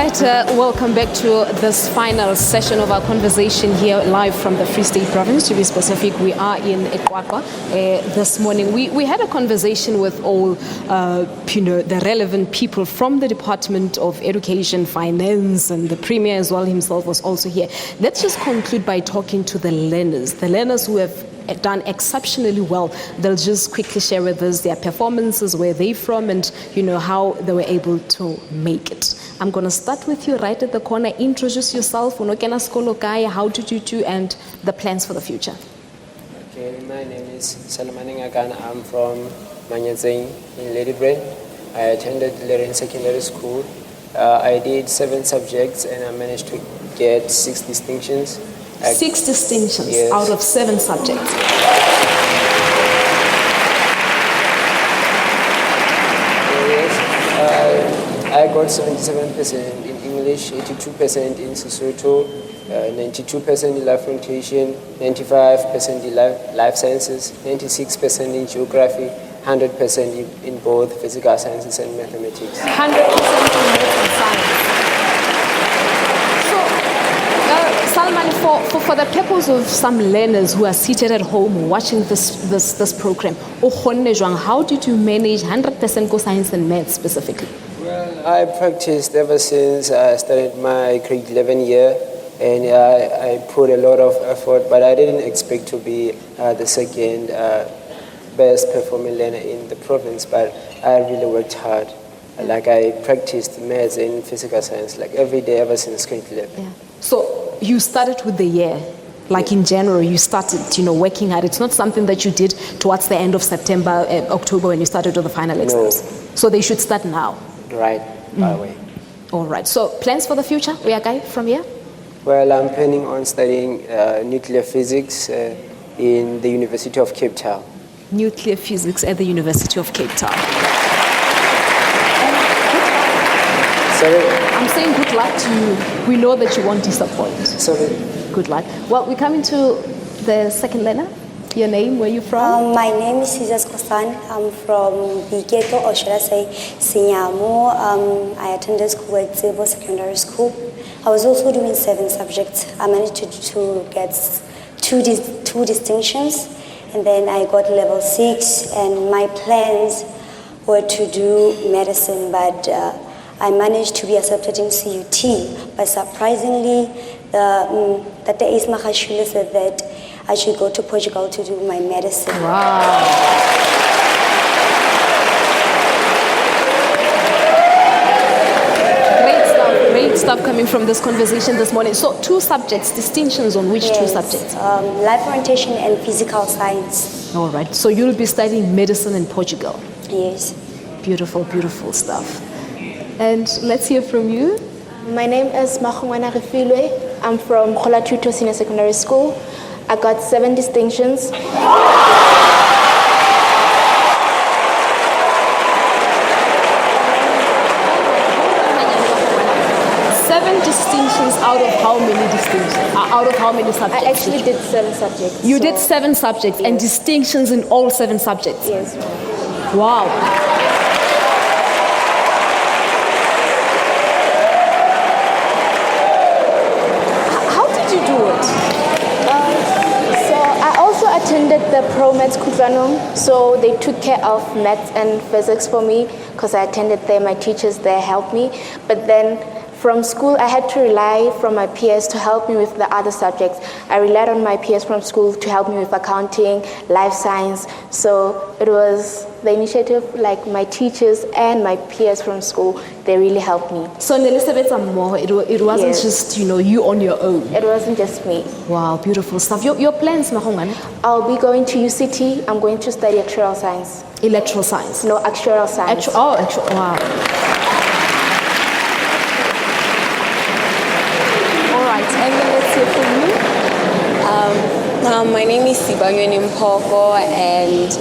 right, welcome back to this final session of our conversation here live from the Free State Province. To be specific, we are in Ekwakwa this morning. We had a conversation with all, the relevant people from the Department of Education, Finance, and the Premier as well himself was also here. Let's just conclude by talking to the learners who have done exceptionally well. They'll just quickly share with us their performances, where they're from, and how they were able to make it. I'm going to start with you right at the corner. Introduce yourself, how did you do, and the plans for the future. Okay, my name is Salman Ngagan. I'm from Manyazeng in Ladybray. I attended Leren Secondary School. I did 7 subjects and I managed to get 6 distinctions. 6 distinctions, yes, out of 7 subjects. Yes, I got 77% in English, 82% in Sesotho, 92% in life orientation, 95% in life sciences, 96% in geography, 100% in both physical sciences and mathematics. 100% in math and science. Salman, for the purpose of some learners who are seated at home watching this program, how did you manage 100% co-science and math specifically? Well, I practiced ever since I started my grade 11 year, and I put a lot of effort, but I didn't expect to be the second best performing learner in the province, but I really worked hard. Like I practiced maths and physical science like every day ever since grade 11. Yeah. So you started with the year, like in January, you started, working hard. It's not something that you did towards the end of September, October when you started with the final exams. No. So they should start now. Right, by the way. All right. So plans for the future, we are guy from here? Well, I'm planning on studying nuclear physics in the University of Cape Town. Nuclear physics at the University of Cape Town. Sorry? I'm saying good luck to you. We know that you won't disappoint. Sorry? Good luck. Well, we're coming to the second learner. Your name, where are you from? My name is Cesar Kosan. I'm from Biketo, or should I say Sinyamo. I attended school at Zebo Secondary School. I was also doing 7 subjects. I managed to get 2 distinctions, and then I got level 6, and my plans were to do medicine, but I managed to be accepted in CUT, but surprisingly, that day is Mahashula said that I should go to Portugal to do my medicine. Wow. Great stuff coming from this conversation this morning. So 2 subjects, distinctions on which 2 subjects? Life orientation and physical science. All right, so you'll be studying medicine in Portugal. Yes. Beautiful, beautiful stuff. And let's hear from you. My name is Mahongwana Refilwe. I'm from Khola Tuto Senior Secondary School. I got 7 distinctions. 7 distinctions out of how many distinctions? Out of how many subjects? I actually did 7 subjects. You did 7 subjects, yes, and distinctions in all 7 subjects? Yes. Wow. Attended the Pro-Maths Kutlanong, so they took care of maths and physics for me because I attended there. My teachers there helped me, but then from school I had to rely from my peers to help me with the other subjects. I relied on my peers from school to help me with accounting, life science, so it was the initiative, like my teachers and my peers from school, they really helped me. So Elizabeth Ammo, it wasn't, yes, just you on your own. It wasn't just me. Wow, beautiful stuff. Your plans, Mahongan? I'll be going to UCT. I'm going to study actuarial science. Electoral science? No, actuarial science. Wow. All right, and then let's hear from you. My name is Sibangweni Mpoko, and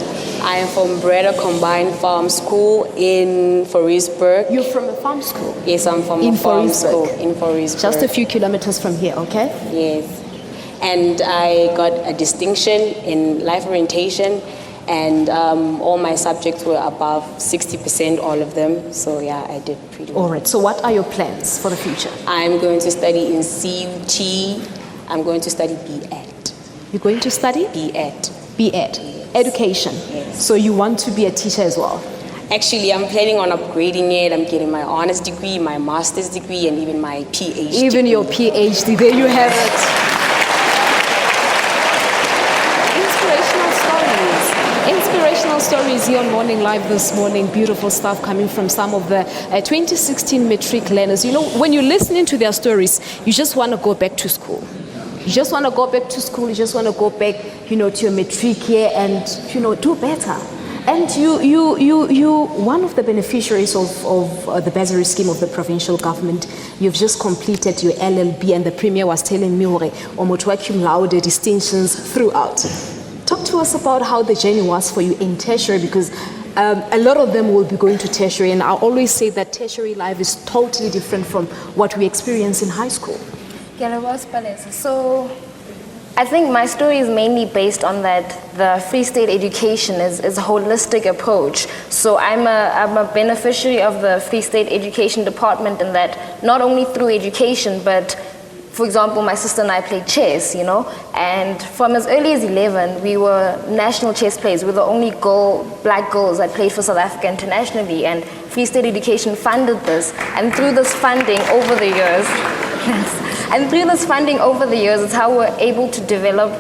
I am from Breda Combined Farm School in Forisburg. You're from a farm school? Yes, I'm from a farm school in Forisburg. Just a few kilometers from here, okay? Yes. And I got a distinction in life orientation and all my subjects were above 60%, all of them. So yeah, I did pretty well. All right. So what are your plans for the future? I'm going to study in CUT. I'm going to study B.Ed. You're going to study? B.Ed. B.Ed. Education. Yes. So you want to be a teacher as well? Actually, I'm planning on upgrading it. I'm getting my honors degree, my master's degree, and even my PhD. Even your PhD. There you have it. Inspirational stories here on Morning Live this morning. Beautiful stuff coming from some of the 2016 Matric learners. You know, when you're listening to their stories, you just want to go back to school. You just want to go back to school. You just want to go back, to your Matric year and, do better. And you one of the beneficiaries of the bursary scheme of the provincial government. You've just completed your LLB, and the Premier was telling me, cum laude distinctions throughout. Talk to us about how the journey was for you in tertiary, because a lot of them will be going to tertiary, and I always say that tertiary life is totally different from what we experience in high school. So I think my story is mainly based on that the Free State education is a holistic approach. So I'm a beneficiary of the Free State Education Department in that not only through education, but for example, my sister and I played chess, and from as early as 11, we were national chess players. We were the only black girls that played for South Africa internationally, and Free State Education funded this. And through this funding over the years, it's how we're able to develop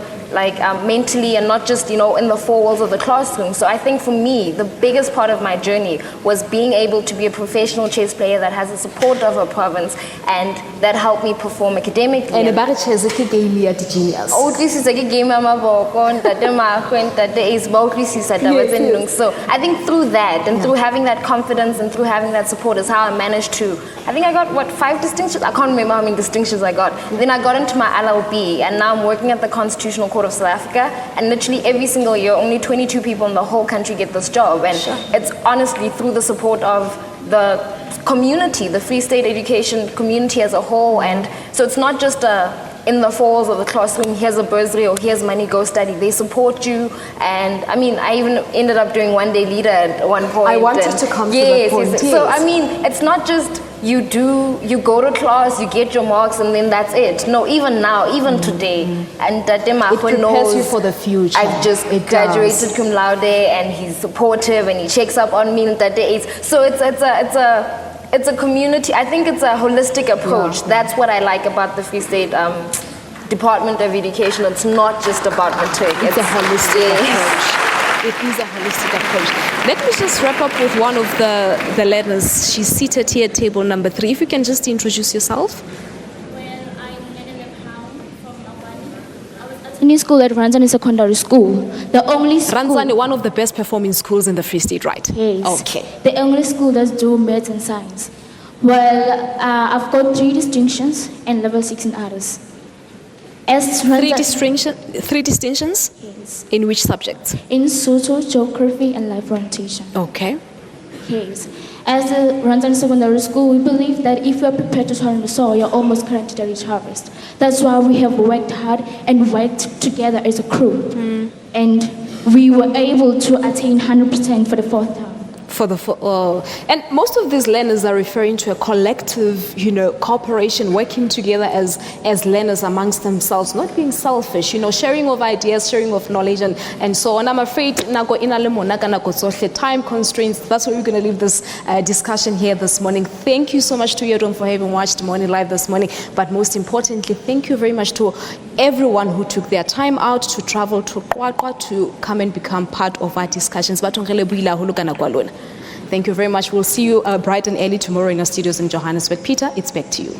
mentally and not just, in the four walls of the classroom. So I think for me, the biggest part of my journey was being able to be a professional chess player that has the support of a province and that helped me perform academically. And about chess, it's a game here to genius. Oh, this is a game, so I think through that and through having that confidence and through having that support is how I managed to, I think I got, 5 distinctions? I can't remember how many distinctions I got. Then I got into my LLB, and now I'm working at the Constitutional Court of South Africa, and literally every single year only 22 people in the whole country get this job, and it's honestly through the support of the community, the Free State education community as a whole. And so it's not just in the four walls of the classroom, here's a bursary or here's money, go study. They support you, and I even ended up doing one day leader at one point. I wanted to come to that point. Yes. So it's not just you go to class, you get your marks, and then that's it. No, even now, even today, and it prepares you for the future. I've just graduated cum laude, and he's supportive, and he checks up on me. So it's a community. I think it's a holistic approach. That's what I like about the Free State Department of Education. It's not just about Matric. It's a holistic approach. It is a holistic approach. Let me just wrap up with one of the learners. She's seated here at table number 3. If you can just introduce yourself. Well, I'm Helen Pound from Mabani. I was attending school at Ranzani Secondary School. The only school... Ranzani, one of the best performing schools in the Free State, right? Yes. Okay. The only school that do maths and science. Well, I've got 3 distinctions and level 6 in others. Three distinctions? Yes. In which subjects? In social, geography, and life orientation. Okay. Yes. As a Ranzani Secondary School, we believe that if you are prepared to sow in the soil, you're almost guaranteed a rich harvest. That's why we have worked hard and worked together as a crew. And we were able to attain 100% for the 4th term. And most of these learners are referring to a collective, cooperation, working together as learners amongst themselves, not being selfish, sharing of ideas, sharing of knowledge, and so on. I'm afraid time constraints. That's why we're going to leave this discussion here this morning. Thank you so much to Yodom for having watched Morning Live this morning. But most importantly, thank you very much to everyone who took their time out to travel to Kwakwa to come and become part of our discussions. Thank you very much. We'll see you bright and early tomorrow in our studios in Johannesburg. Peter, it's back to you.